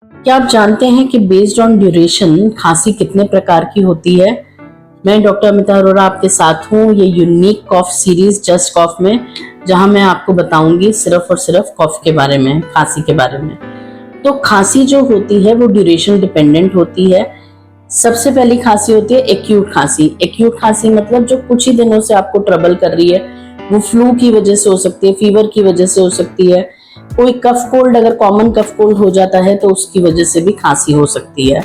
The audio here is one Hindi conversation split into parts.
क्या आप जानते हैं कि बेस्ड ऑन ड्यूरेशन खांसी कितने प्रकार की होती है? मैं डॉक्टर अमिता अरोरा आपके साथ हूँ ये यूनिक कॉफ सीरीज जस्ट कॉफ में, जहां मैं आपको बताऊंगी सिर्फ और सिर्फ कॉफ के बारे में, खांसी के बारे में। तो खांसी जो होती है वो ड्यूरेशन डिपेंडेंट होती है। सबसे पहली खांसी होती है एक्यूट खांसी। एक्यूट खांसी मतलब जो कुछ ही दिनों से आपको ट्रबल कर रही है, वो फ्लू की वजह से हो सकती है, फीवर की वजह से हो सकती है, कोई कफ कोल्ड, अगर कॉमन कफ कोल्ड हो जाता है तो उसकी वजह से भी खांसी हो सकती है।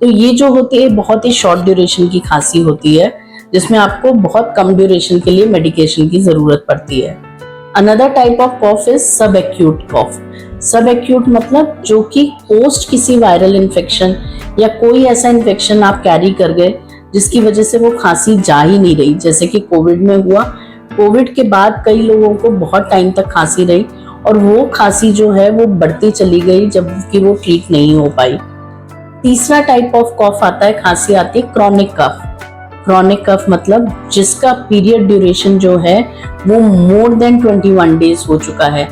तो ये जो होती है बहुत ही शॉर्ट ड्यूरेशन की खांसी होती है, जिसमें आपको बहुत कम ड्यूरेशन के लिए मेडिकेशन की जरूरत पड़ती है। Another type of cough is sub acute cough. Sub acute मतलब जो कि पोस्ट किसी वायरल इन्फेक्शन या कोई ऐसा इन्फेक्शन आप कैरी कर गए जिसकी वजह से वो खांसी जा ही नहीं रही, जैसे कि कोविड में हुआ। कोविड के बाद कई लोगों को बहुत टाइम तक खांसी रही और वो खांसी जो है वो बढ़ती चली गई जबकि वो ठीक नहीं हो पाई। तीसरा टाइप ऑफ कॉफ आता है, खांसी आती है क्रॉनिक कफ। क्रॉनिक कफ मतलब जिसका पीरियड ड्यूरेशन जो है वो मोर देन 21 डेज हो चुका है।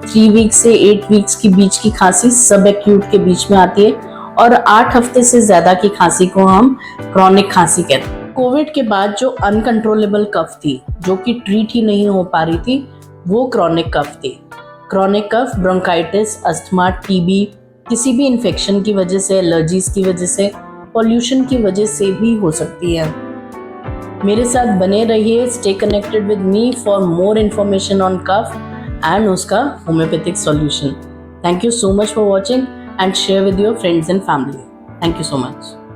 3 वीक से 8 वीक्स के बीच की खांसी सब एक्यूट के बीच में आती है और 8 हफ्ते से ज्यादा की खांसी को हम क्रॉनिक खांसी कहते हैं। कोविड के बाद जो अनकंट्रोलेबल कफ थी, जो कि ट्रीट ही नहीं हो पा रही थी, वो क्रॉनिक कफ थी। Chronic cough bronchitis, asthma, TB, किसी भी इन्फेक्शन की वजह से, एलर्जीज की वजह से, पॉल्यूशन की वजह से भी हो सकती है। मेरे साथ बने रहिए, stay connected with me for more information on cough and उसका homeopathic solution. Thank you so much for watching and share with your friends and family. Thank you so much.